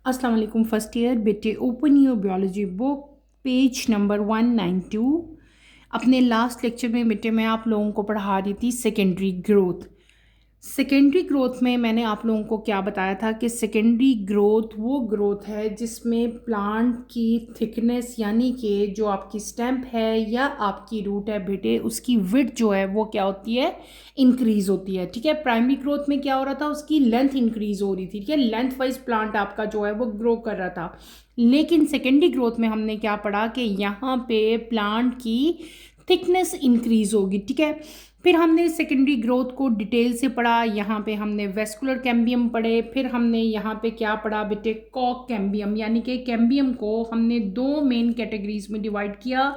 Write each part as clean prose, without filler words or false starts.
अस्सलाम वालेकुम first year बेटे, open your biology book page number 192। अपने लास्ट लेक्चर में बेटे मैं आप लोगों को पढ़ा रही थी सेकेंडरी ग्रोथ। सेकेंडरी ग्रोथ में मैंने आप लोगों को क्या बताया था कि सेकेंडरी ग्रोथ वो ग्रोथ है जिसमें प्लांट की थिकनेस यानी कि जो आपकी स्टेम है या आपकी रूट है बेटे, उसकी विड्थ जो है वो क्या होती है, इंक्रीज होती है। ठीक है, प्राइमरी ग्रोथ में क्या हो रहा था, उसकी लेंथ इंक्रीज हो रही थी। ठीक है, लेंथ वाइज प्लांट आपका जो है वो ग्रो कर रहा था। लेकिन सेकेंडरी ग्रोथ में हमने क्या पढ़ा कि यहाँ पे प्लांट की थिकनेस इंक्रीज होगी। ठीक है, फिर हमने सेकेंडरी ग्रोथ को डिटेल से पढ़ा। यहाँ पे हमने वेस्कुलर कैम्बियम पढ़े, फिर हमने यहाँ पे क्या पढ़ा बेटे, कॉक कैम्बियम, यानी कि कैम्बियम को हमने दो मेन कैटेगरीज में डिवाइड किया,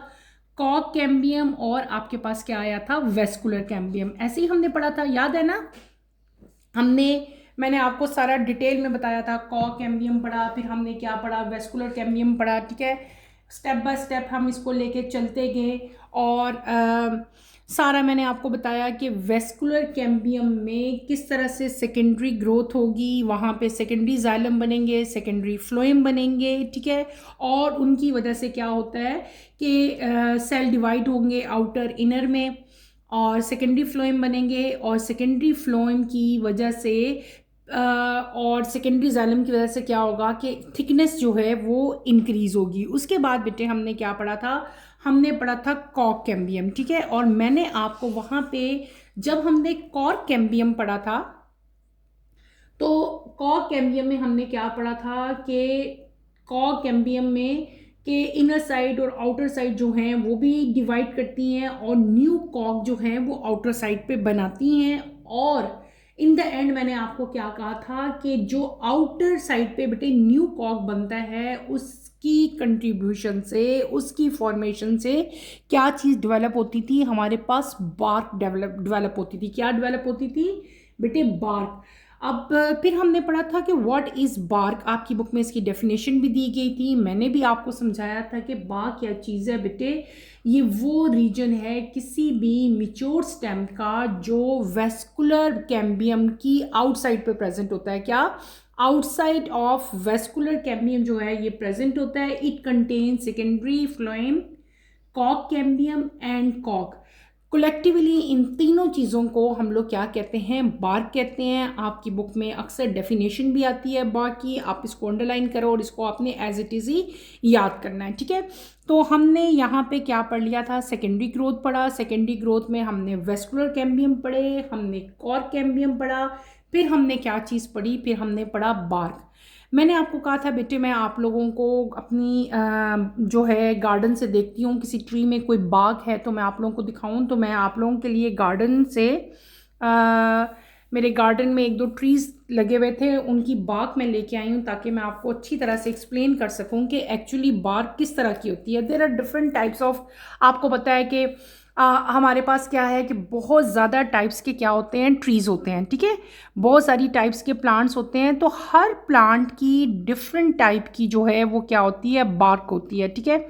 कॉक कैम्बियम और आपके पास क्या आया था, वेस्कुलर कैम्बियम। ऐसे ही हमने पढ़ा था, याद है ना। मैंने आपको सारा डिटेल में बताया था। कॉक कैम्बियम पढ़ा, फिर हमने क्या पढ़ा, वेस्कुलर कैम्बियम पढ़ा। ठीक है, स्टेप बाय स्टेप हम इसको लेके चलते गए और सारा मैंने आपको बताया कि वेस्कुलर कैम्बियम में किस तरह से सेकेंडरी ग्रोथ होगी, वहाँ पे सेकेंडरी जाइलम बनेंगे, सेकेंडरी फ्लोएम बनेंगे। ठीक है, और उनकी वजह से क्या होता है कि सेल डिवाइड होंगे आउटर इनर में, और सेकेंडरी फ्लोएम बनेंगे, और सेकेंडरी फ्लोएम की वजह से और सेकेंडरी जाइलम की वजह से क्या होगा कि थिकनेस जो है वो इंक्रीज होगी। उसके बाद बेटे हमने क्या पढ़ा था, हमने पढ़ा था कॉक कैम्बियम। ठीक है, और मैंने आपको वहाँ पे जब हमने कॉर्क कैम्बियम पढ़ा था तो कॉक कैम्बियम में हमने क्या पढ़ा था कि कॉक कैम्बियम में के इनर साइड और आउटर साइड जो हैं वो भी डिवाइड करती हैं, और न्यू कॉक जो हैं वो आउटर साइड पे बनाती हैं। और इन द एंड मैंने आपको क्या कहा था कि जो आउटर साइड पे बेटे न्यू कॉक बनता है, उसकी कंट्रीब्यूशन से, उसकी फॉर्मेशन से क्या चीज़ डेवलप होती थी, हमारे पास बार्क डेवलप होती थी। क्या डेवलप होती थी बेटे, बार्क। अब फिर हमने पढ़ा था कि व्हाट इज़ बार्क, आपकी बुक में इसकी डेफिनेशन भी दी गई थी। मैंने भी आपको समझाया था कि बार्क क्या चीज़ है बेटे, ये वो रीजन है किसी भी मिच्योर स्टेम का जो वेस्कुलर कैम्बियम की आउटसाइड पे प्रेजेंट होता है। क्या, आउटसाइड ऑफ वेस्कुलर कैम्बियम जो है ये प्रेजेंट होता है। It contain secondary phloem, Kock cambium and Kock. Collectively इन तीनों चीज़ों को हम लोग क्या कहते हैं, बार्क कहते हैं। आपकी बुक में अक्सर डेफिनेशन भी आती है बार्क की, आप इसको अंडरलाइन करो और इसको आपने एज इट इज़ ही याद करना है। ठीक है, तो हमने यहाँ पे क्या पढ़ लिया था, सेकेंडरी ग्रोथ पढ़ा। सेकेंडरी ग्रोथ में हमने वेस्कुलर कैम्बियम पढ़े, हमने कॉर्क कैम्बियम पढ़ा, फिर हमने क्या चीज़ पढ़ी, फिर हमने पढ़ा बार्क। मैंने आपको कहा था बेटे मैं आप लोगों को अपनी जो है गार्डन से देखती हूँ, किसी ट्री में कोई बाग है तो मैं आप लोगों को दिखाऊं, तो मैं आप लोगों के लिए गार्डन से मेरे गार्डन में एक दो ट्रीज़ लगे हुए थे, उनकी बाग मैं लेके आई हूँ ताकि मैं आपको अच्छी तरह से एक्सप्लेन कर सकूँ कि एक्चुअली बाग किस तरह की होती है। There are different types of, आपको पता है कि हमारे पास क्या है कि बहुत ज़्यादा टाइप्स के क्या होते हैं, ट्रीज़ होते हैं। ठीक है, बहुत सारी टाइप्स के प्लांट्स होते हैं, तो हर प्लांट की डिफरेंट टाइप की जो है वो क्या होती है, बार्क होती है। ठीक है,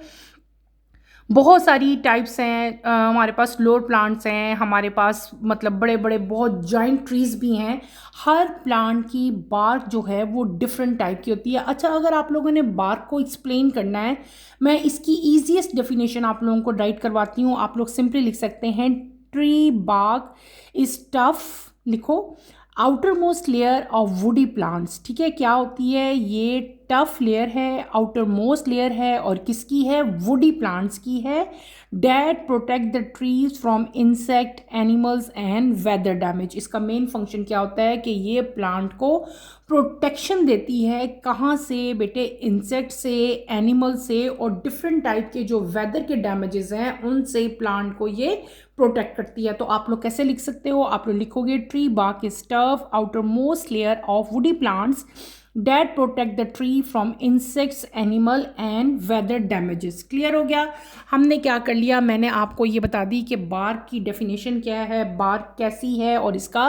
बहुत सारी टाइप्स हैं। हमारे पास लोअर प्लांट्स हैं, हमारे पास मतलब बड़े बड़े बहुत जॉइंट ट्रीज़ भी हैं। हर प्लांट की बार्क जो है वो डिफरेंट टाइप की होती है। अच्छा, अगर आप लोगों ने बार्क को एक्सप्लेन करना है, मैं इसकी ईजीएस्ट डेफिनेशन आप लोगों को राइट करवाती हूँ। आप लोग सिंपली लिख सकते हैं, ट्री बार्क इज टफ, लिखो, outermost layer of woody plants. ठीक है, क्या होती है ये, टफ लेयर है, आउटर मोस्ट लेयर है, और किसकी है, वुडी प्लांट्स की है। That protect the trees from insect, animals and weather damage. इसका मेन फंक्शन क्या होता है कि ये प्लांट को प्रोटेक्शन देती है, कहाँ से बेटे, इंसेक्ट से, एनिमल से, और डिफरेंट टाइप के जो वेदर के डैमेजेस हैं उनसे प्लांट को ये प्रोटेक्ट करती है। तो आप लोग कैसे लिख सकते हो, आप लोग लिखोगे tree bark is tough, outermost layer of woody plants that protect the tree from insects, animal and weather damages. Clear हो गया। हमने क्या कर लिया, मैंने आपको ये बता दी कि बार्क की डेफिनेशन क्या है, बार्क कैसी है और इसका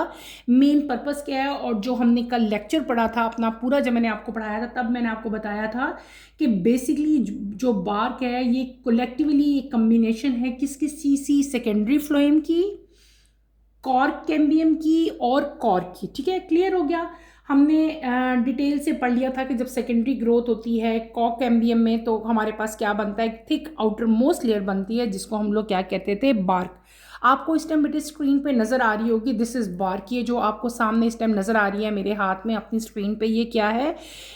मेन पर्पस क्या है। और जो हमने कल लेक्चर पढ़ा था अपना पूरा, जब मैंने आपको पढ़ाया था तब मैंने आपको बताया था कि बेसिकली जो बार्क है ये कोलेक्टिवली एक कम्बिनेशन है किस किस चीज़ की, सेकेंडरी फ्लोएम की, कॉर्क कैम्बियम की और कॉर्क की। ठीक है, क्लियर हो गया। हमने डिटेल से पढ़ लिया था कि जब सेकेंडरी ग्रोथ होती है कॉक कैम्बियम में तो हमारे पास क्या बनता है, थिक आउटर मोस्ट लेयर बनती है जिसको हम लोग क्या कहते थे, बार्क। आपको इस टाइम बेटे स्क्रीन पे नज़र आ रही होगी, दिस इज़ बार्क। ये जो आपको सामने इस टाइम नज़र आ रही है मेरे हाथ में अपनी स्क्रीन पे, ये क्या है,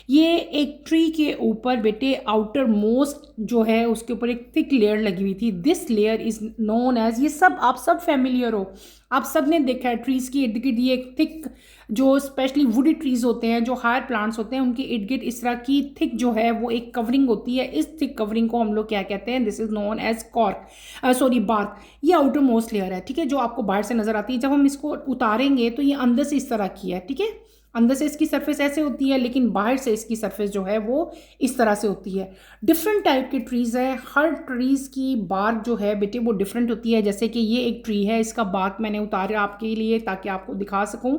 ये एक ट्री के ऊपर बेटे आउटर मोस्ट जो है उसके ऊपर एक थिक लेयर लगी हुई थी। This layer is known as, ये सब आप सब फैमिलियर हो, आप सब ने देखा है ट्रीज़ की इर्द गिर्द ये एक थिक, जो स्पेशली वुडी ट्रीज़ होते हैं, जो हायर प्लांट्स होते हैं, उनके इर्द गिर्द इस तरह की थिक जो है वो एक कवरिंग होती है। इस थिक कवरिंग को हम लोग क्या कहते हैं, this is known as cork, sorry bark. ये आउटर मोस्ट लेयर है, ठीक है, जो आपको बाहर से नज़र आती है। जब हम इसको उतारेंगे तो ये अंदर से इस तरह की है, ठीक है, अंदर से इसकी सरफेस ऐसे होती है, लेकिन बाहर से इसकी सरफेस जो है वो इस तरह से होती है। डिफरेंट टाइप के ट्रीज़ है, हर ट्रीज़ की बार्क जो है बेटे वो डिफरेंट होती है। जैसे कि ये एक ट्री है, इसका बार्क मैंने उतारा आपके लिए ताकि आपको दिखा सकूं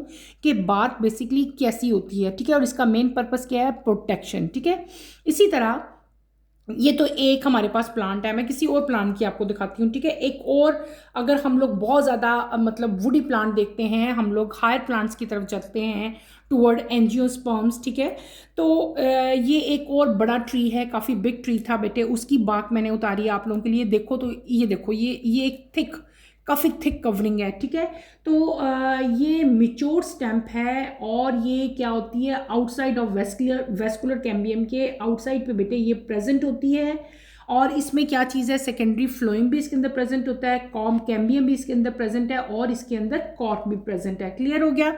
कि बार्क बेसिकली कैसी होती है, ठीक है, और इसका मेन पर्पस क्या है, प्रोटेक्शन, ठीक है। इसी तरह ये तो एक हमारे पास प्लांट है, मैं किसी और प्लांट की आपको दिखाती हूँ, ठीक है। एक और अगर हम लोग बहुत ज़्यादा मतलब वुडी प्लांट देखते हैं, हम लोग हायर प्लांट्स की तरफ चलते हैं टूवर्ड एंजियोस्पर्म्स, ठीक है। तो ये एक और बड़ा ट्री है, काफ़ी बिग ट्री था बेटे, उसकी बार्क मैंने उतारी आप लोगों के लिए। देखो तो ये देखो, ये एक थिक, काफ़ी थिक कवरिंग है, ठीक है। तो ये मिच्योर स्टेम्प है और ये क्या होती है, आउटसाइड ऑफ वेस्कुलर कैम्बियम के आउटसाइड पे बेटे ये प्रेजेंट होती है। और इसमें क्या चीज़ है, सेकेंडरी फ्लोएम भी इसके अंदर प्रेजेंट होता है, कॉम कैम्बियम भी इसके अंदर प्रेजेंट है और इसके अंदर कॉर्क भी प्रेजेंट है। क्लियर हो गया,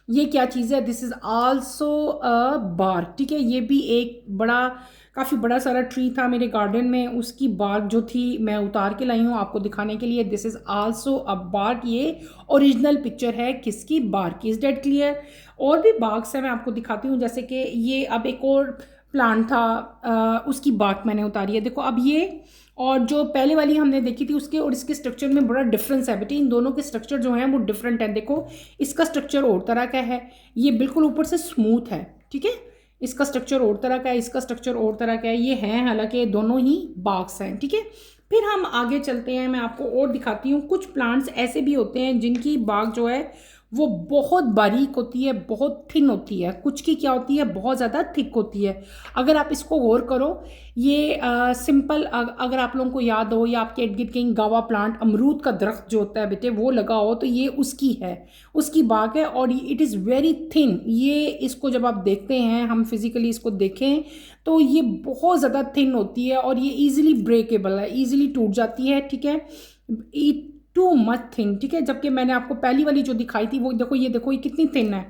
ये क्या चीज़ है, this is also a bark, ठीक है। ये भी एक बड़ा, काफ़ी बड़ा सारा ट्री था मेरे गार्डन में, उसकी बार्क जो थी मैं उतार के लाई हूँ आपको दिखाने के लिए। This is also a bark, ये ओरिजिनल पिक्चर है किसकी, बार्क की। Is that clear. और भी बार्क्स है, मैं आपको दिखाती हूँ, जैसे कि ये अब एक और प्लांट था, उसकी बार्क मैंने उतारी है। देखो अब ये और जो पहले वाली हमने देखी थी उसके और इसके स्ट्रक्चर में बड़ा डिफरेंस है बेटे, इन दोनों के स्ट्रक्चर जो हैं वो डिफरेंट है। देखो इसका स्ट्रक्चर और तरह का है, ये बिल्कुल ऊपर से स्मूथ है, ठीक है, इसका स्ट्रक्चर और तरह का है, इसका स्ट्रक्चर और तरह का है। ये हैं हालांकि दोनों ही बार्क्स हैं, ठीक है। फिर हम आगे चलते हैं, मैं आपको और दिखाती हूँ। कुछ प्लांट्स ऐसे भी होते हैं जिनकी बार्क जो है वो बहुत बारीक होती है, बहुत थिन होती है। कुछ की क्या होती है, बहुत ज़्यादा थिक होती है। अगर आप इसको गौर करो, ये सिंपल, अगर आप लोगों को याद हो या आपके इर्द गिर्द कहीं गावा प्लांट, अमरूद का दरख्त जो होता है बेटे वो लगा हो, तो ये उसकी है, उसकी बाग है और इट इज़ वेरी थिन। ये इसको जब आप देखते हैं, हम फिज़िकली इसको देखें तो ये बहुत ज़्यादा थिन होती है और ये ईजिली ब्रेकेबल है, ईजिली टूट जाती है, ठीक है, टू मच थिन, ठीक है। जबकि मैंने आपको पहली वाली जो दिखाई थी वो देखो, ये कितनी थिन है,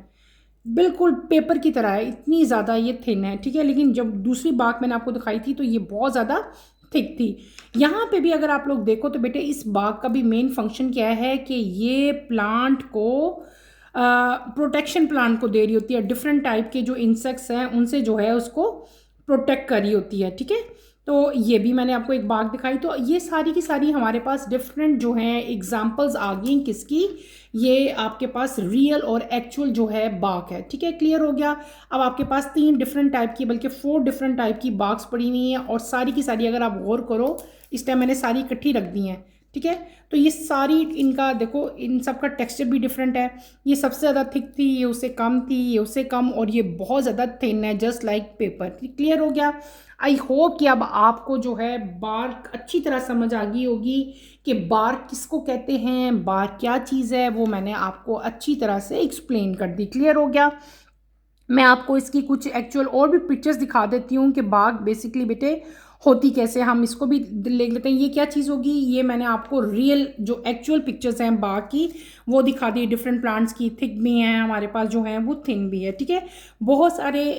बिल्कुल पेपर की तरह है, इतनी ज़्यादा ये थिन है, ठीक है। लेकिन जब दूसरी बाग मैंने आपको दिखाई थी तो ये बहुत ज़्यादा थिक थी। यहाँ पे भी अगर आप लोग देखो तो बेटे इस बाग का भी मेन फंक्शन क्या है कि ये प्लांट को प्रोटेक्शन प्लांट को दे रही होती है, डिफरेंट टाइप के जो इंसेक्ट्स हैं उनसे जो है उसको प्रोटेक्ट कर रही होती है, ठीक है। तो ये भी मैंने आपको एक बाग दिखाई। तो ये सारी की सारी हमारे पास डिफरेंट जो हैं एग्जांपल्स आ गई किसकी, ये आपके पास रियल और एक्चुअल जो है बाग है, ठीक है। क्लियर हो गया। अब आपके पास 3 डिफरेंट टाइप की, बल्कि 4 डिफरेंट टाइप की बाग्स पड़ी हुई हैं और सारी की सारी अगर आप गौर करो, इस टाइम मैंने सारी इकट्ठी रख दी हैं, ठीक है। तो ये सारी, इनका देखो, इन सब का टेक्सचर भी डिफरेंट है। ये सबसे ज़्यादा थिक थी, ये उससे कम थी, ये उससे कम, और ये बहुत ज़्यादा थिन है, जस्ट लाइक पेपर। क्लियर हो गया। आई होप कि अब आपको जो है बार्क अच्छी तरह समझ आ गई होगी कि बार्क किसको कहते हैं, बार्क क्या चीज़ है, वो मैंने आपको अच्छी तरह से एक्सप्लेन कर दी। क्लियर हो गया। मैं आपको इसकी कुछ एक्चुअल और भी पिक्चर्स दिखा देती हूँ कि बाग बेसिकली बेटे होती कैसे। हम इसको भी ले लेते हैं। ये क्या चीज़ होगी, ये मैंने आपको रियल जो एक्चुअल पिक्चर्स हैं बाग की वो दिखा दी। डिफरेंट प्लांट्स की थिक भी हैं हमारे पास, जो हैं वो थिन भी है, ठीक है। बहुत सारे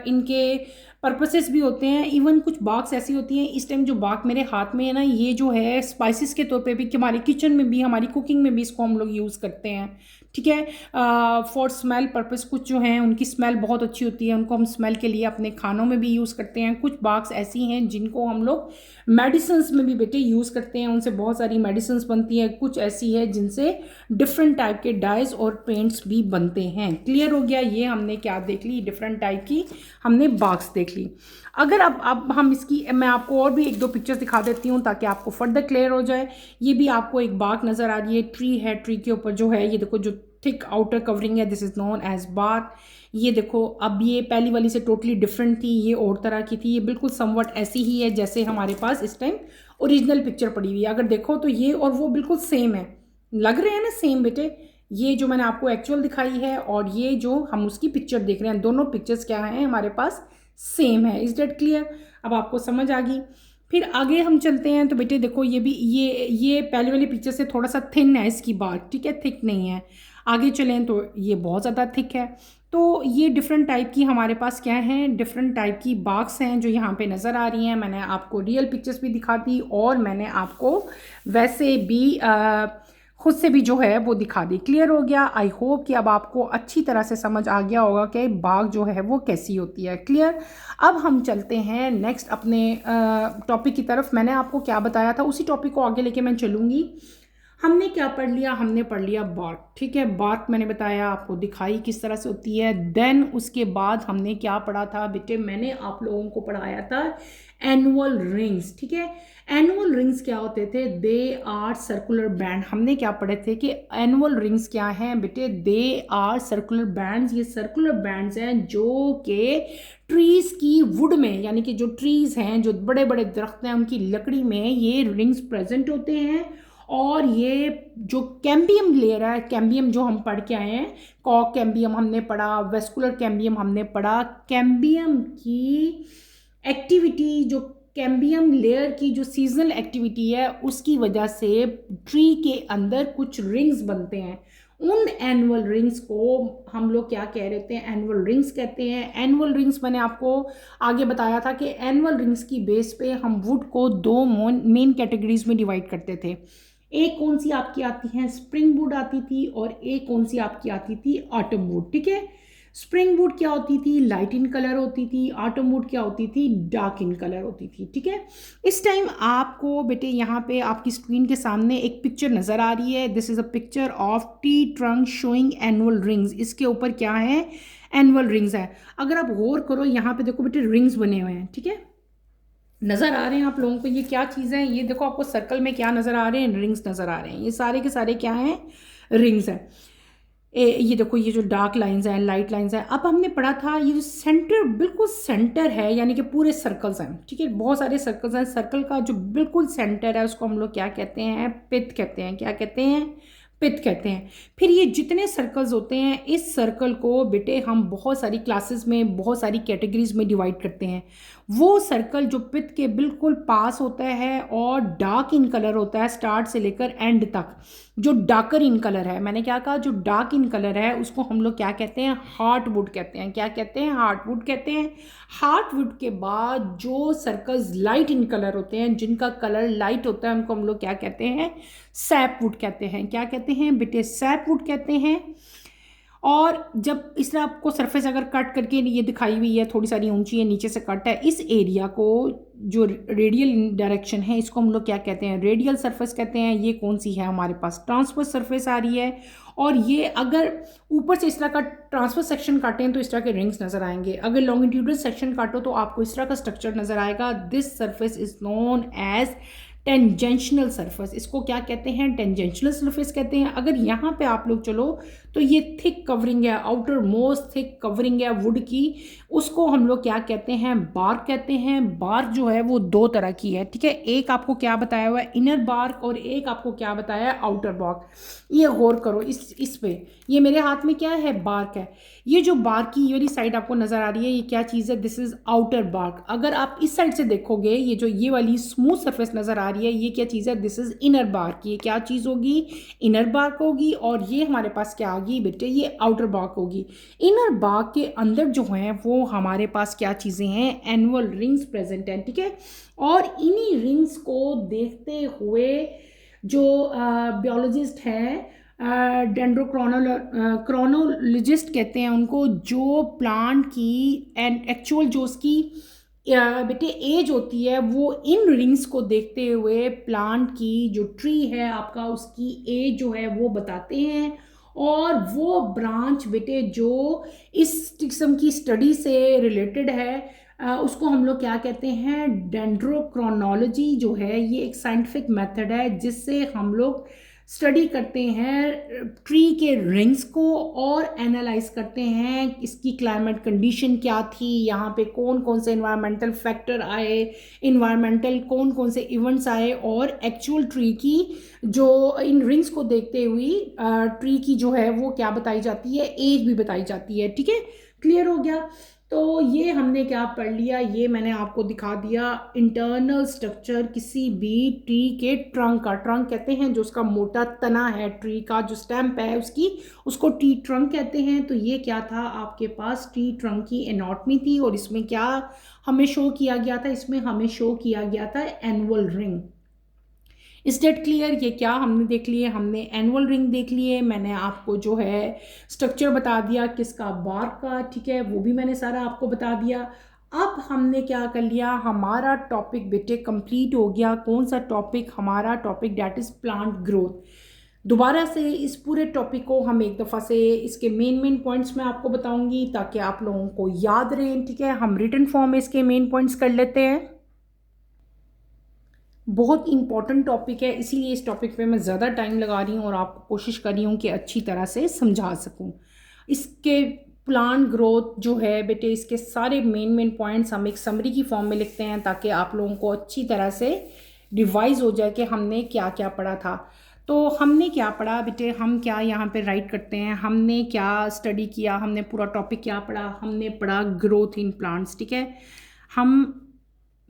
इनके पर्पसेस भी होते हैं। इवन कुछ बाग्स ऐसी होती हैं, इस टाइम जो बाग मेरे हाथ में है ना, ये जो है स्पाइसेस के तौर पे भी, कि हमारे किचन में भी, हमारी कुकिंग में भी इसको हम लोग यूज़ करते हैं, ठीक है। फॉर स्मेल पर्पस कुछ जो हैं उनकी स्मेल बहुत अच्छी होती है, उनको हम स्मेल के लिए अपने खानों में भी यूज़ करते हैं। कुछ बाग्स ऐसी हैं जिनको हम लोग मेडिसिन्स में भी बेटे यूज़ करते हैं, उनसे बहुत सारी मेडिसिन्स बनती हैं। कुछ ऐसी है जिनसे डिफरेंट टाइप के डाइज और पेंट्स भी बनते हैं। क्लियर हो गया। ये हमने क्या देख ली, डिफरेंट टाइप की हमने बाग्स देख ली। अगर अब हम इसकी, मैं आपको और भी 1-2 पिक्चर्स दिखा देती हूँ ताकि आपको फर्दर क्लियर हो जाए। ये भी आपको एक बाग नज़र आ रही है, ट्री है, ट्री के ऊपर जो है ये देखो जो थिक आउटर कवरिंग है, this is known as bark. ये देखो, अब ये पहली वाली से टोटली डिफरेंट थी, ये और तरह की थी, ये बिल्कुल समवट ऐसी ही है जैसे हमारे पास इस टाइम ओरिजिनल पिक्चर पड़ी हुई है। अगर देखो तो ये और वो बिल्कुल सेम है, लग रहे हैं ना सेम बेटे। ये जो मैंने आपको एक्चुअल दिखाई है और ये जो हम उसकी पिक्चर देख रहे हैं, दोनों पिक्चर्स क्या हैं हमारे पास, सेम है। Is that clear? अब आपको समझ आ गई। फिर आगे हम चलते हैं तो बेटे देखो, ये भी ये पहले वाली पिक्चर से थोड़ा सा थिन है इसकी बात, ठीक है, थिक नहीं है। आगे चलें तो ये बहुत ज़्यादा थिक है। तो ये डिफरेंट टाइप की हमारे पास क्या हैं, डिफरेंट टाइप की बाग्स हैं जो यहाँ पे नज़र आ रही हैं। मैंने आपको रियल पिक्चर्स भी दिखा दी और मैंने आपको वैसे भी खुद से भी जो है वो दिखा दी। क्लियर हो गया? आई होप कि अब आपको अच्छी तरह से समझ आ गया होगा कि बाग जो है वो कैसी होती है। क्लियर? अब हम चलते हैं नेक्स्ट अपने टॉपिक की तरफ। मैंने आपको क्या बताया था उसी टॉपिक को आगे लेके मैं चलूँगी। हमने क्या पढ़ लिया? हमने पढ़ लिया बार्क, ठीक है। बार्क मैंने बताया आपको, दिखाई किस तरह से होती है। देन उसके बाद हमने क्या पढ़ा था बेटे? मैंने आप लोगों को पढ़ाया था एनुअल रिंग्स, ठीक है। एनुअल रिंग्स क्या होते थे? They are circular band. हमने क्या पढ़े थे कि एनुअल रिंग्स क्या हैं बेटे? They are circular bands. ये सर्कुलर बैंड्स हैं जो कि ट्रीज़ की वुड में, यानी कि जो ट्रीज़ हैं, जो बड़े बड़े दरख्त हैं, उनकी लकड़ी में ये रिंग्स प्रेजेंट होते हैं। और ये जो कैम्बियम लेयर है, कैम्बियम जो हम पढ़ के आए हैं, कॉक कैम्बियम हमने पढ़ा, वेस्कुलर कैम्बियम हमने पढ़ा। कैम्बियम की एक्टिविटी, जो कैम्बियम लेयर की जो सीजनल एक्टिविटी है, उसकी वजह से ट्री के अंदर कुछ रिंग्स बनते हैं। उन एनुअल रिंग्स को हम लोग क्या कह रहे थे? एनुअल रिंग्स कहते हैं। एनुअल रिंग्स मैंने आपको आगे बताया था कि एनुअल रिंग्स की बेस पे हम वुड को दो मेन कैटेगरीज में डिवाइड करते थे। एक कौन सी आपकी आती है? स्प्रिंग वुड आती थी, और एक कौन सी आपकी आती थी? ऑटम वुड, ठीक है। स्प्रिंग वुड क्या होती थी? लाइट इन कलर होती थी। ऑटम वुड क्या होती थी? डार्क इन कलर होती थी, ठीक है। इस टाइम आपको बेटे यहाँ पे आपकी स्क्रीन के सामने एक पिक्चर नज़र आ रही है। This is a picture of T trunk showing annual rings. इसके ऊपर क्या है? एनुअल रिंग्स है। अगर आप गौर करो यहाँ पे देखो बेटे, रिंग्स बने हुए हैं, ठीक है। नज़र आ रहे हैं आप लोगों को? ये क्या चीज़ है? ये देखो आपको सर्कल में क्या नज़र आ रहे हैं? रिंग्स नज़र आ रहे हैं। ये सारे के सारे क्या हैं? रिंग्स हैं। ये देखो, ये जो डार्क लाइंस हैं, लाइट लाइंस हैं। अब हमने पढ़ा था ये जो सेंटर, बिल्कुल सेंटर है, यानी कि पूरे सर्कल्स हैं, ठीक है, बहुत सारे सर्कल्स हैं। सर्कल का जो बिल्कुल सेंटर है उसको हम लोग क्या कहते हैं? पिथ कहते हैं। क्या कहते हैं? पिथ कहते हैं। फिर ये जितने सर्कल्स होते हैं, इस सर्कल को बेटे हम बहुत सारी क्लासेस में, बहुत सारी कैटेगरीज में डिवाइड करते हैं। वो सर्कल जो पिथ के बिल्कुल पास होता है और डार्क इन कलर होता है स्टार्ट से लेकर एंड तक, जो डार्कर इन कलर है, मैंने क्या कहा? जो डार्क इन कलर है उसको हम लोग क्या कहते हैं? हार्ट वुड कहते हैं। क्या कहते हैं? हार्ट वुड कहते हैं। हार्ट वुड के बाद जो सर्कल्स लाइट इन कलर होते हैं, जिनका कलर लाइट होता है, उनको हम लोग क्या कहते हैं? सैप वुड कहते हैं। क्या कहते हैं बेटे? सैप वुड कहते हैं। और जब इस तरह आपको सरफेस अगर कट करके ये दिखाई हुई है, थोड़ी सारी ऊंची है, नीचे से कट है, इस एरिया को जो रेडियल डायरेक्शन है, इसको हम लोग क्या कहते हैं? रेडियल सरफेस कहते हैं। ये कौन सी है? हमारे पास ट्रांसवर्स सरफेस आ रही है। और ये अगर ऊपर से इस तरह का ट्रांसवर्स सेक्शन काटें तो इस तरह के रिंग्स नजर आएंगे। अगर लॉन्गिट्यूडल सेक्शन काटो तो आपको इस तरह का स्ट्रक्चर नजर आएगा। This surface is known as tangential surface. इसको क्या कहते हैं? टेंजेंशनल सरफेस कहते हैं। अगर यहाँ पे आप लोग चलो तो ये थिक कवरिंग है, आउटर मोस्ट थिक कवरिंग है वुड की, उसको हम लोग क्या कहते हैं? बार्क कहते हैं। बार्क जो है वो दो तरह की है, ठीक है। एक आपको क्या बताया हुआ है? इनर बार्क, और एक आपको क्या बताया है? Outer bark. ये गौर करो इस पे, ये मेरे हाथ में क्या है? बार्क है। ये जो बार्क की ये वाली साइड आपको नजर आ रही है, ये क्या चीज़ है? This is outer bark. अगर आप इस साइड से देखोगे, ये जो ये वाली स्मूथ सरफेस नजर आ रही है, ये क्या चीज़ है? This is inner bark. ये क्या चीज़ होगी? इनर बार्क होगी। और ये हमारे पास क्या आ गई बेटे? ये आउटर बार्क होगी। इनर बार्क के अंदर जो है वो हमारे पास क्या चीज़ें हैं? एनुअल रिंग्स प्रेजेंट हैं, ठीक है। और इन्हीं रिंग्स को देखते हुए जो बियोलॉजिस्ट हैं, क्रोनोलॉजिस्ट कहते हैं उनको, जो प्लांट की एंड एक्चुअल जो उसकी बेटे एज होती है, वो इन रिंग्स को देखते हुए प्लांट की जो ट्री है आपका, उसकी एज जो है वो बताते हैं। और वो ब्रांच बेटे जो इस किस्म की स्टडी से रिलेटेड है, उसको हम लोग क्या कहते हैं? डेंड्रोक्रोनोलॉजी जो है, ये एक साइंटिफिक मेथड है जिससे हम लोग स्टडी करते हैं ट्री के रिंग्स को और एनालाइज करते हैं इसकी क्लाइमेट कंडीशन क्या थी, यहाँ पे कौन कौन से इन्वायरमेंटल फैक्टर आए, इन्वायरमेंटल कौन कौन से इवेंट्स आए, और एक्चुअल ट्री की जो इन रिंग्स को देखते हुए ट्री की जो है वो क्या बताई जाती है, एज भी बताई जाती है। ठीक है, क्लियर हो गया। तो ये हमने क्या पढ़ लिया, ये मैंने आपको दिखा दिया इंटरनल स्ट्रक्चर किसी भी ट्री के ट्रंक का। ट्रंक कहते हैं जो उसका मोटा तना है ट्री का, जो स्टेम्प है उसकी, उसको ट्री ट्रंक कहते हैं। तो ये क्या था, आपके पास ट्री ट्रंक की एनाटॉमी थी, और इसमें क्या हमें शो किया गया था, इसमें हमें शो किया गया था annual ring. Is that clear. ये क्या हमने देख लिए, हमने एनुअल रिंग देख लिए, मैंने आपको जो है स्ट्रक्चर बता दिया किसका, बार्क का। ठीक है, वो भी मैंने सारा आपको बता दिया। अब हमने क्या कर लिया, हमारा टॉपिक बेटे कंप्लीट हो गया। कौन सा टॉपिक, हमारा topic that is plant growth. दोबारा से इस पूरे टॉपिक को हम एक दफ़ा से इसके मेन पॉइंट्स मैं आपको बताऊंगी ताकि आप लोगों को याद रहें। ठीक है, हम रिटन फॉर्म में इसके मेन पॉइंट्स कर लेते हैं। बहुत इंपॉर्टेंट टॉपिक है, इसीलिए इस टॉपिक पे मैं ज़्यादा टाइम लगा रही हूँ और आपको कोशिश कर रही हूँ कि अच्छी तरह से समझा सकूँ। इसके प्लांट ग्रोथ जो है बेटे, इसके सारे मेन पॉइंट्स हम एक समरी की फॉर्म में लिखते हैं ताकि आप लोगों को अच्छी तरह से रिवाइज हो जाए कि हमने क्या क्या पढ़ा था। तो हमने क्या पढ़ा बेटे, हम क्या यहाँ पे राइट करते हैं, हमने क्या स्टडी किया, हमने पूरा टॉपिक क्या पढ़ा, हमने पढ़ा ग्रोथ इन प्लांट्स। ठीक है,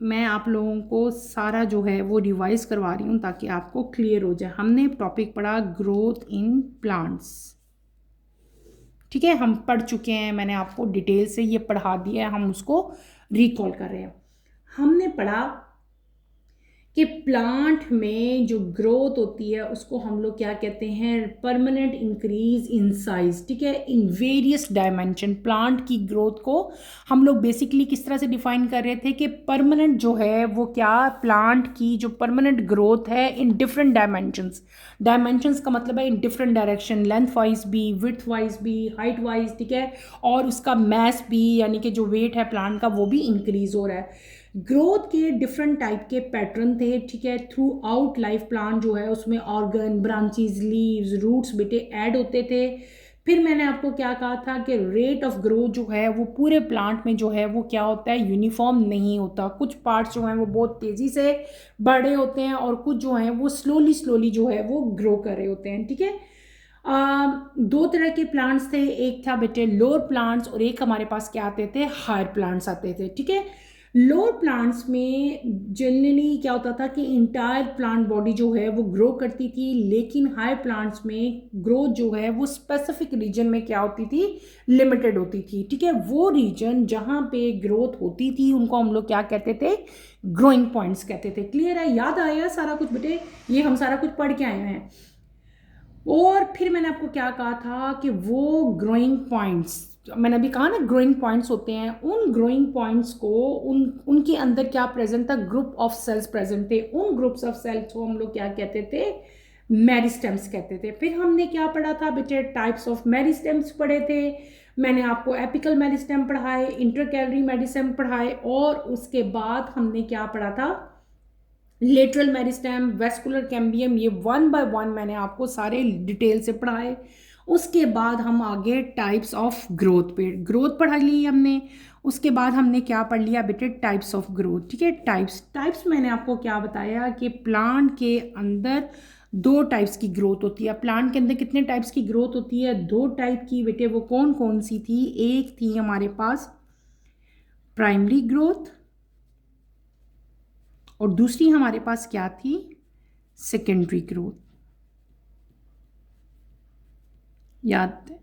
मैं आप लोगों को सारा जो है वो रिवाइज करवा रही हूँ ताकि आपको क्लियर हो जाए। हमने टॉपिक पढ़ा ग्रोथ इन प्लांट्स। ठीक है, हम पढ़ चुके हैं, मैंने आपको डिटेल से ये पढ़ा दिया है, हम उसको रिकॉल कर रहे हैं। हमने पढ़ा कि प्लांट में जो ग्रोथ होती है उसको हम लोग क्या कहते हैं, परमानेंट इंक्रीज इन साइज। ठीक है, इन वेरियस डायमेंशन। प्लांट की ग्रोथ को हम लोग बेसिकली किस तरह से डिफाइन कर रहे थे कि परमानेंट जो है वो क्या, प्लांट की जो परमानेंट ग्रोथ है इन डिफरेंट डायमेंशंस। डायमेंशंस का मतलब है in different direction, length wise भी, विड्थ वाइज भी, हाइट वाइज। ठीक है, और उसका मैस भी यानी कि जो वेट है प्लांट का वो भी इंक्रीज हो रहा है। ग्रोथ के डिफरेंट टाइप के पैटर्न थे। ठीक है, थ्रू आउट लाइफ प्लांट जो है उसमें ऑर्गन, ब्रांचेस, लीव्स, रूट्स बेटे ऐड होते थे। फिर मैंने आपको क्या कहा था कि रेट ऑफ ग्रोथ जो है वो पूरे प्लांट में जो है वो क्या होता है, यूनिफॉर्म नहीं होता। कुछ पार्ट्स जो हैं वो बहुत तेज़ी से बढ़ रहे होते हैं और कुछ जो हैं वो स्लोली जो है वो ग्रो कर रहे होते हैं। ठीक है, दो तरह के प्लांट्स थे, एक था बेटे लोअर प्लांट्स और एक हमारे पास क्या आते थे, हायर प्लांट्स आते थे। ठीक है, लोअर प्लांट्स में जनरली क्या होता था कि इंटायर प्लांट बॉडी जो है वो ग्रो करती थी, लेकिन हायर प्लांट्स में ग्रोथ जो है वो स्पेसिफिक रीजन में क्या होती थी, लिमिटेड होती थी। ठीक है, वो रीजन जहाँ पे ग्रोथ होती थी उनको हम लोग क्या कहते थे, ग्रोइंग पॉइंट्स कहते थे। क्लियर है, याद आया सारा कुछ बेटे, ये हम सारा कुछ पढ़ के आए हैं। और फिर मैंने आपको क्या कहा था कि वो ग्रोइंग पॉइंट्स, मैंने अभी कहा ना ग्रोइंग पॉइंट्स होते हैं, उन ग्रोइंग पॉइंट्स को उनके अंदर क्या प्रेजेंट था, ग्रुप ऑफ सेल्स प्रेजेंट थे। उन ग्रुप्स ऑफ सेल्स को हम लोग क्या कहते थे, मेरिस्टेम्स कहते थे। फिर हमने क्या पढ़ा था बेटे, टाइप्स ऑफ मेरिस्टेम्स पढ़े थे। मैंने आपको एपिकल मेरिस्टेम पढ़ाए, इंटरकैलरी मेरिस्टेम पढ़ाए, और उसके बाद हमने क्या पढ़ा था, लेटरल मेरिस्टेम, वेस्कुलर कैम्बियम। ये वन बाय वन मैंने आपको सारे डिटेल से पढ़ाए। उसके बाद हम आगे टाइप्स ऑफ ग्रोथ पे, ग्रोथ पढ़ा ली हमने। उसके बाद हमने क्या पढ़ लिया बेटे, टाइप्स ऑफ ग्रोथ। ठीक है, टाइप्स मैंने आपको क्या बताया कि प्लांट के अंदर दो टाइप्स की ग्रोथ होती है। प्लांट के अंदर कितने टाइप्स की ग्रोथ होती है, दो टाइप की बेटे। वो कौन कौन सी थी, एक थी हमारे पास प्राइमरी ग्रोथ और दूसरी हमारे पास क्या थी, सेकेंडरी ग्रोथ। याद है?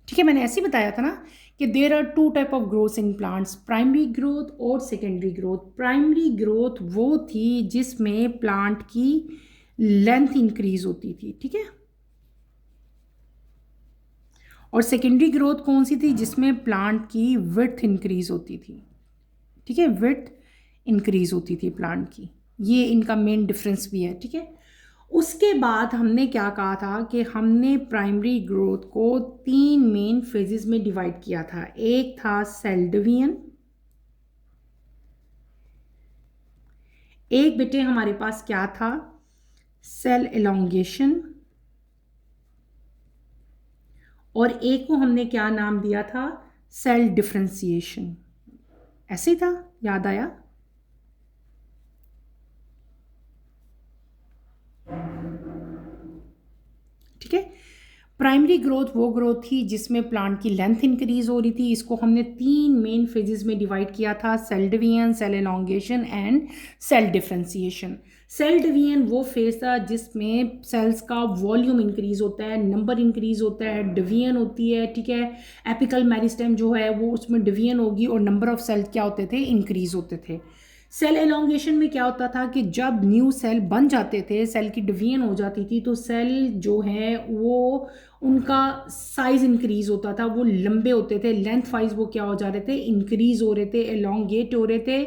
ठीक है, मैंने ऐसे ही बताया था ना कि there are two type of growth in plants, primary growth और सेकेंडरी ग्रोथ। प्राइमरी ग्रोथ वो थी जिसमें प्लांट की लेंथ इंक्रीज होती थी। ठीक है, और सेकेंडरी ग्रोथ कौन सी थी, जिसमें प्लांट की विड्थ इंक्रीज होती थी। ठीक है, विड्थ इंक्रीज होती थी प्लांट की, ये इनका मेन डिफरेंस भी है। ठीक है, उसके बाद हमने क्या कहा था कि हमने प्राइमरी ग्रोथ को तीन मेन फेजेस में डिवाइड किया था। एक था सेल डिवीजन, एक बेटे हमारे पास क्या था, सेल एलोंगेशन, और एक को हमने क्या नाम दिया था, सेल डिफरेंशिएशन। ऐसे था, याद आया? ठीक है। प्राइमरी ग्रोथ वो ग्रोथ थी जिसमें प्लांट की लेंथ इंक्रीज हो रही थी। इसको हमने 3 मेन फेजेस में डिवाइड किया था, cell division, cell elongation and cell differentiation. Cell division वो फेज था जिसमें सेल्स का वॉल्यूम इंक्रीज होता है, नंबर इंक्रीज होता है, डिवीजन होती है, ठीक है। एपिकल मेरिस्टेम जो है वो उसमें डिवीजन होगी और नंबर ऑफ सेल क्या होते थे, इंक्रीज होते थे। सेल एलोंगेशन में क्या होता था कि जब न्यू सेल बन जाते थे, सेल की डिवीजन हो जाती थी, तो सेल जो है वो उनका साइज इंक्रीज होता था, वो लंबे होते थे, लेंथ वाइज वो क्या हो जा रहे थे, इंक्रीज हो रहे थे, एलोंगेट हो रहे थे।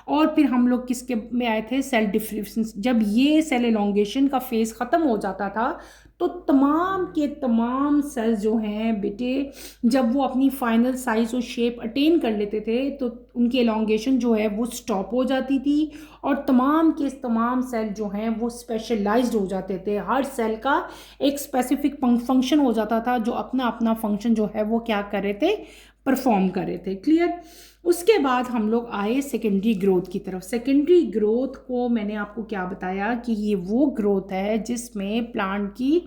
और फिर हम लोग किसके में आए थे, सेल डिफरेंस। जब ये सेल एलोंगेशन का फेज खत्म हो जाता था तो तमाम के तमाम सेल्स जो हैं बेटे, जब वो अपनी फाइनल साइज और शेप अटेन कर लेते थे तो उनकी एलोंगेशन जो है वो स्टॉप हो जाती थी, और तमाम के तमाम सेल जो हैं वो स्पेशलाइज्ड हो जाते थे। हर सेल का एक स्पेसिफिक फंक्शन हो जाता था, जो अपना अपना फंक्शन जो है वो क्या कर रहे थे, परफॉर्म कर रहे थे। क्लियर? उसके बाद हम लोग आए सेकेंडरी ग्रोथ की तरफ। सेकेंडरी ग्रोथ को मैंने आपको क्या बताया कि ये वो ग्रोथ है जिसमें प्लांट की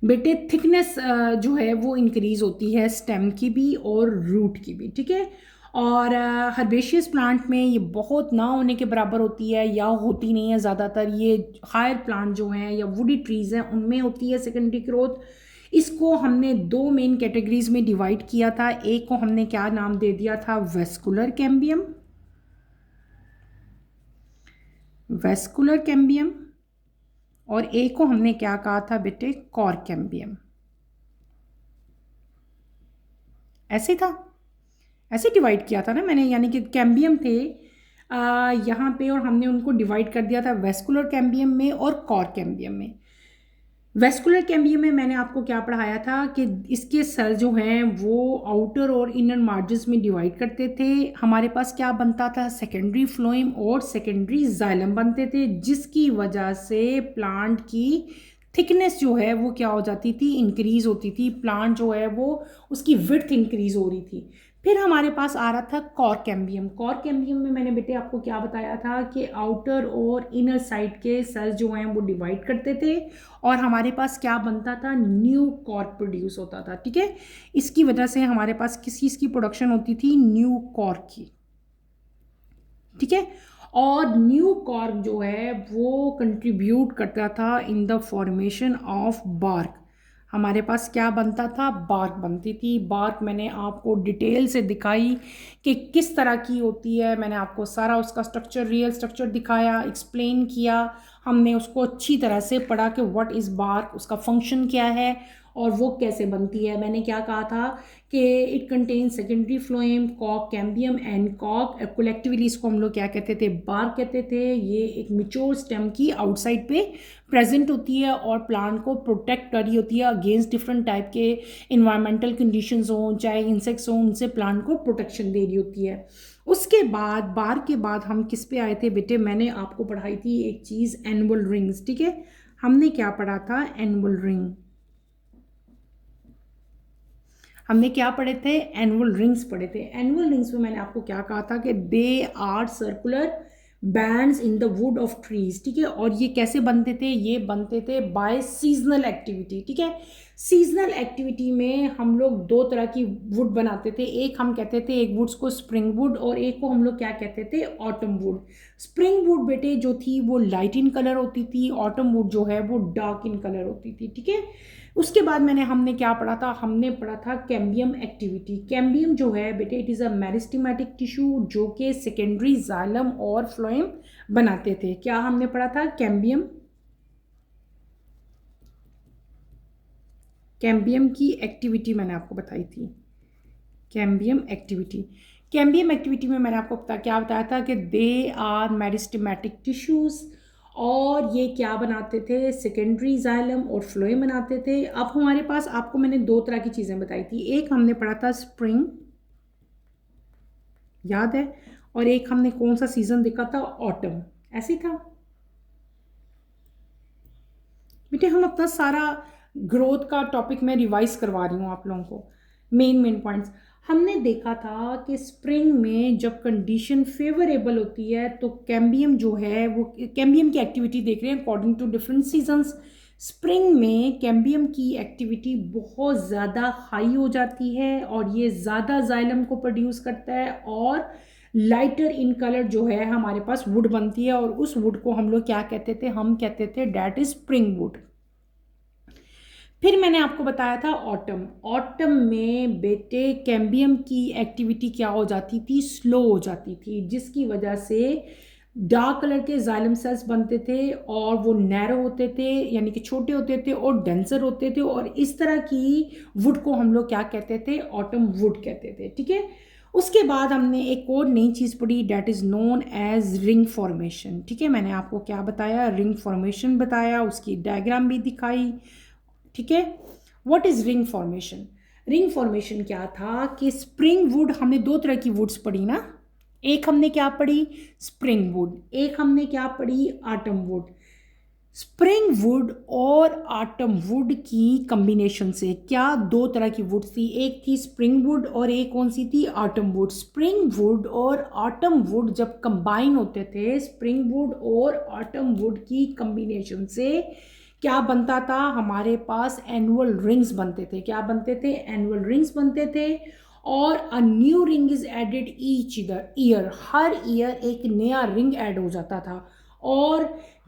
बेटे थिकनेस जो है वो इंक्रीज होती है, स्टेम की भी और रूट की भी, ठीक है। और हर्बेशियस प्लांट में ये बहुत ना होने के बराबर होती है या होती नहीं है ज़्यादातर। ये हायर प्लांट जो हैं या वुडी ट्रीज हैं उनमें होती है सेकेंडरी ग्रोथ। इसको हमने 2 मेन कैटेगरीज में डिवाइड किया था। एक को हमने क्या नाम दे दिया था, वेस्कुलर कैम्बियम, वेस्कुलर कैम्बियम, और एक को हमने क्या कहा था बेटे, कॉर कैम्बियम। ऐसे था, ऐसे डिवाइड किया था ना मैंने, यानी कि कैम्बियम थे यहाँ पे, और हमने उनको डिवाइड कर दिया था वेस्कुलर कैम्बियम में और कॉर कैम्बियम में। वेस्कुलर कैम्बियम में मैंने आपको क्या पढ़ाया था कि इसके सेल जो हैं वो आउटर और इनर मार्जिन्स में डिवाइड करते थे। हमारे पास क्या बनता था, सेकेंडरी फ्लोएम और सेकेंडरी जाइलम बनते थे, जिसकी वजह से प्लांट की थिकनेस जो है वो क्या हो जाती थी, इंक्रीज होती थी। प्लांट जो है वो उसकी विड्थ इंक्रीज हो रही थी। फिर हमारे पास आ रहा था कॉर कैम्बियम। कॉर कैम्बियम में मैंने बेटे आपको क्या बताया था कि आउटर और इनर साइड के सेल्स जो हैं वो डिवाइड करते थे, और हमारे पास क्या बनता था, न्यू कॉर्क प्रोड्यूस होता था, ठीक है। इसकी वजह से हमारे पास किस चीज़ की प्रोडक्शन होती थी, न्यू कॉर्क की, ठीक है। और न्यू कॉर्क जो है वो कंट्रीब्यूट करता था in the formation of bark. हमारे पास क्या बनता था, बार्क बनती थी। बार्क मैंने आपको डिटेल से दिखाई कि किस तरह की होती है, मैंने आपको सारा उसका स्ट्रक्चर, रियल स्ट्रक्चर दिखाया, एक्सप्लेन किया। हमने उसको अच्छी तरह से पढ़ा कि व्हाट इज़ बार्क, उसका फंक्शन क्या है और वो कैसे बनती है। मैंने क्या कहा था कि it contain secondary phloem, Kock cambium and Kock. Collectively इसको हम लोग क्या कहते थे, बार्क कहते थे। ये एक मिच्योर स्टेम की आउटसाइड पे प्रेजेंट होती है और प्लांट को प्रोटेक्ट कर रही होती है अगेंस्ट डिफरेंट टाइप के इन्वायरमेंटल कंडीशंस हों, चाहे इंसेक्ट्स हों, उनसे प्लांट को प्रोटेक्शन दे रही होती है। उसके बाद बार के बाद हम किस पे आए थे बेटे, मैंने आपको पढ़ाई थी एक चीज़, एनुअल रिंग्स, ठीक है। हमने क्या पढ़ा था, एनुअल रिंग। हमने क्या पढ़े थे, एनुअल रिंग्स पढ़े थे। एनुअल रिंग्स में मैंने आपको क्या कहा था कि they are circular bands in the wood of trees, ठीक है। और ये कैसे बनते थे, ये बनते थे बाय सीजनल एक्टिविटी, ठीक है। सीजनल एक्टिविटी में हम लोग 2 तरह की वुड बनाते थे। एक हम कहते थे, एक वुड्स को स्प्रिंग वुड, और एक को हम लोग क्या कहते थे, ऑटम वुड। स्प्रिंग वुड बेटे जो थी वो लाइट इन कलर होती थी, ऑटम वुड जो है वो डार्क इन कलर होती थी, ठीक है। उसके बाद हमने क्या पढ़ा था, हमने पढ़ा था कैम्बियम एक्टिविटी। कैम्बियम जो है बेटे it is a meristematic tissue जो कि सेकेंडरी जाइलम और फ्लोएम बनाते थे। क्या हमने पढ़ा था, कैम्बियम। कैम्बियम की एक्टिविटी मैंने आपको बताई थी, कैम्बियम एक्टिविटी। कैम्बियम एक्टिविटी में मैंने आपको क्या बताया था कि दे आर मेरिस्टेमेटिक टिश्यूज़, और ये क्या बनाते थे, सेकेंडरी जाइलम और फ्लोएम बनाते थे। अब हमारे पास आपको मैंने 2 तरह की चीज़ें बताई थी। एक हमने पढ़ा था स्प्रिंग, याद है, और एक हमने कौन सा सीजन देखा था, ऑटम। ऐसे था। बेटे हम अपना सारा ग्रोथ का टॉपिक मैं रिवाइज करवा रही हूँ आप लोगों को। मेन पॉइंट्स हमने देखा था कि स्प्रिंग में जब कंडीशन फेवरेबल होती है तो कैम्बियम जो है वो कैम्बियम की एक्टिविटी देख रहे हैं according to different seasons. Spring में कैम्बियम की एक्टिविटी बहुत ज़्यादा हाई हो जाती है और ये ज़्यादा जाइलम को प्रोड्यूस करता है और लाइटर इन कलर जो है हमारे पास वुड बनती है और उस वुड को हम लोग क्या कहते थे, हम कहते थे डैट इज स्प्रिंग वुड। फिर मैंने आपको बताया था ऑटम में बेटे कैम्बियम की एक्टिविटी क्या हो जाती थी, स्लो हो जाती थी, जिसकी वजह से डार्क कलर के जाइलम सेल्स बनते थे और वो नैरो होते थे यानी कि छोटे होते थे और डेंसर होते थे और इस तरह की वुड को हम लोग क्या कहते थे, ऑटम वुड कहते थे। ठीक है, उसके बाद हमने एक और नई चीज़ पढ़ी that is known as ring formation. ठीक है, मैंने आपको क्या बताया, रिंग फॉर्मेशन बताया, उसकी डायग्राम भी दिखाई। ठीक है, what is ring formation? Ring formation क्या था कि स्प्रिंग वुड, हमने दो तरह की वुड्स पढ़ी ना, एक हमने क्या पढ़ी स्प्रिंग वुड, एक हमने क्या पढ़ी ऑटम वुड। स्प्रिंग वुड और ऑटम वुड की कम्बिनेशन से क्या दो तरह की वुड थी, एक थी स्प्रिंग वुड और एक कौन सी थी, ऑटम वुड। स्प्रिंग वुड और ऑटम वुड जब कंबाइन होते थे, स्प्रिंग वुड और ऑटम वुड की कम्बिनेशन से क्या बनता था, हमारे पास एनुअल रिंग्स बनते थे। क्या बनते थे, एनुअल रिंग्स बनते थे और a new ring is added each year, हर ईयर एक नया रिंग ऐड हो जाता था। और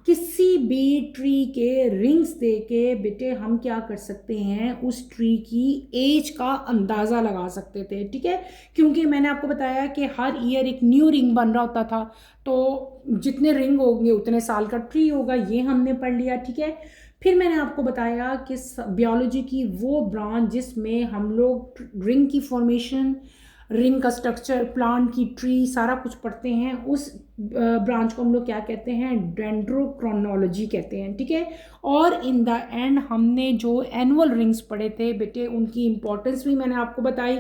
किसी भी ट्री के रिंग्स दे के बेटे हम क्या कर सकते हैं, उस ट्री की एज का अंदाज़ा लगा सकते थे। ठीक है, क्योंकि मैंने आपको बताया कि हर ईयर एक न्यू रिंग बन रहा होता था, तो जितने रिंग होंगे उतने साल का ट्री होगा, ये हमने पढ़ लिया। ठीक है, फिर मैंने आपको बताया कि बायोलॉजी की वो ब्रांच जिसमें हम लोग रिंग की फॉर्मेशन, रिंग का स्ट्रक्चर, प्लांट की ट्री सारा कुछ पढ़ते हैं, उस ब्रांच को हम लोग क्या कहते हैं, डेंड्रोक्रोनोलॉजी कहते हैं। ठीक है, और इन द एंड हमने जो एनुअल रिंग्स पढ़े थे बेटे, उनकी इंपॉर्टेंस भी मैंने आपको बताई।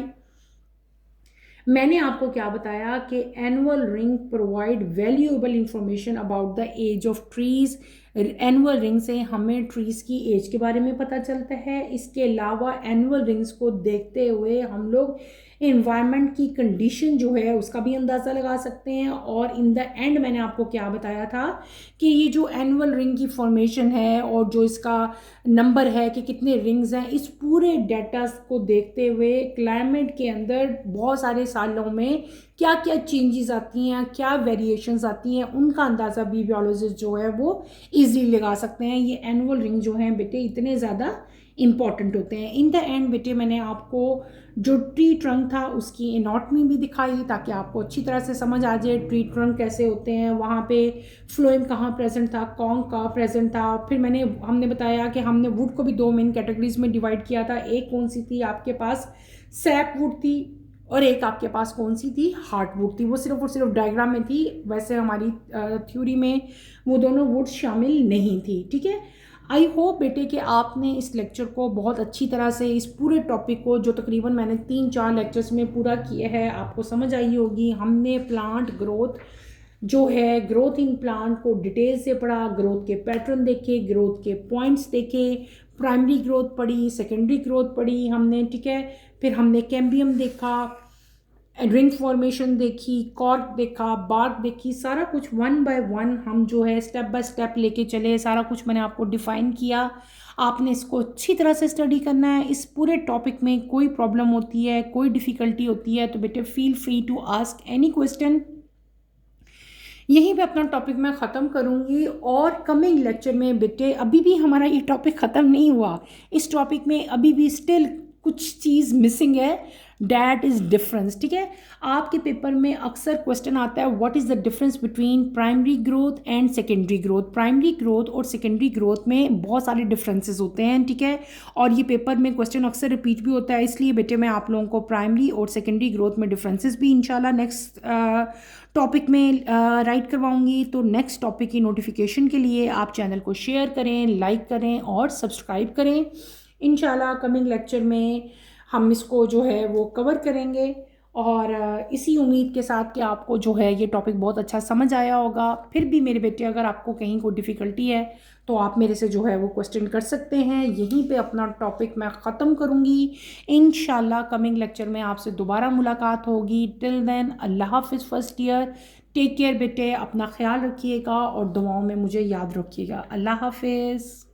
मैंने आपको क्या बताया कि annual ring provide valuable information about the age of trees. Annual ring से हमें ट्रीज की एज के बारे में पता चलता है। इसके अलावा एनुअल रिंग्स को देखते हुए हम लोग इन्वायरमेंट की कंडीशन जो है उसका भी अंदाज़ा लगा सकते हैं। और इन द एंड मैंने आपको क्या बताया था कि ये जो एनुअल रिंग की फॉर्मेशन है और जो इसका नंबर है कि कितने रिंग्स हैं, इस पूरे डेटा को देखते हुए क्लाइमेट के अंदर बहुत सारे सालों में क्या क्या चेंजेस आती हैं, क्या वेरिएशंस आती हैं, उनका अंदाज़ा भी बायोलॉजिस्ट जो है वो ईजीली लगा सकते हैं। ये एनुअल रिंग जो हैं बेटे इतने ज़्यादा इम्पॉर्टेंट होते हैं। इन द एंड बेटे मैंने आपको जो ट्री ट्रंक था उसकी एनाटॉमी भी दिखाई ताकि आपको अच्छी तरह से समझ आ जाए ट्री ट्रंक कैसे होते हैं, वहाँ पे फ्लोएम कहाँ प्रेजेंट था, कॉन्ग कहाँ प्रेजेंट था। फिर हमने बताया कि हमने वुड को भी दो मेन कैटेगरीज में डिवाइड किया था। एक कौन सी थी, आपके पास सैप वुड थी और एक आपके पास कौन सी थी, हार्ट वुड थी। वो सिर्फ और सिर्फ डायग्राम में थी, वैसे हमारी थ्योरी में वो दोनों वुड शामिल नहीं थी। ठीक है, आई होप बेटे कि आपने इस लेक्चर को बहुत अच्छी तरह से, इस पूरे टॉपिक को जो तकरीबन मैंने 3-4 लेक्चर्स में पूरा किया है, आपको समझ आई होगी। हमने प्लांट ग्रोथ जो है, ग्रोथ इन प्लांट को डिटेल से पढ़ा, ग्रोथ के पैटर्न देखे, ग्रोथ के पॉइंट्स देखे, प्राइमरी ग्रोथ पढ़ी, सेकेंडरी ग्रोथ पढ़ी हमने। ठीक है, फिर हमने कैम्बियम देखा, रिंग फॉर्मेशन देखी, कॉर्क देखा, बार्क देखी, सारा कुछ वन बाय वन हम जो है स्टेप बाय स्टेप लेके चले। सारा कुछ मैंने आपको डिफ़ाइन किया। आपने इसको अच्छी तरह से स्टडी करना है। इस पूरे टॉपिक में कोई प्रॉब्लम होती है, कोई डिफ़िकल्टी होती है तो बेटे feel free to ask any question. यहीं पे अपना टॉपिक मैं ख़त्म करूँगी और कमिंग लेक्चर में बेटे अभी भी हमारा ये टॉपिक ख़त्म नहीं हुआ। इस टॉपिक में अभी भी स्टिल कुछ चीज़ मिसिंग है, डैट इज़ डिफरेंस। ठीक है, आपके पेपर में अक्सर क्वेश्चन आता है what is the difference between primary growth and secondary growth. Primary growth और सेकेंडरी ग्रोथ में बहुत सारे डिफरेंसेस होते हैं। ठीक है, और ये पेपर में क्वेश्चन अक्सर रिपीट भी होता है, इसलिए बेटे मैं आप लोगों को प्राइमरी और सेकेंडरी ग्रोथ में डिफरेंसेस भी इंशाल्लाह नेक्स्ट टॉपिक में राइट करवाऊंगी। तो नेक्स्ट टॉपिक की नोटिफिकेशन के लिए आप चैनल को शेयर करें, लाइक करें और सब्सक्राइब करें। इंशाल्लाह कमिंग लेक्चर में हम इसको जो है वो कवर करेंगे और इसी उम्मीद के साथ कि आपको जो है ये टॉपिक बहुत अच्छा समझ आया होगा। फिर भी मेरे बेटे अगर आपको कहीं कोई डिफ़िकल्टी है तो आप मेरे से जो है वो क्वेश्चन कर सकते हैं। यहीं पे अपना टॉपिक मैं ख़त्म करूँगी। इंशाल्लाह कमिंग लेक्चर में आपसे दोबारा मुलाकात होगी। टिल देन अल्लाह हाफ़िज़ फर्स्ट ईयर। टेक केयर बेटे, अपना ख्याल रखिएगा और दुआओं में मुझे याद रखिएगा। अल्लाह हाफ़िज़।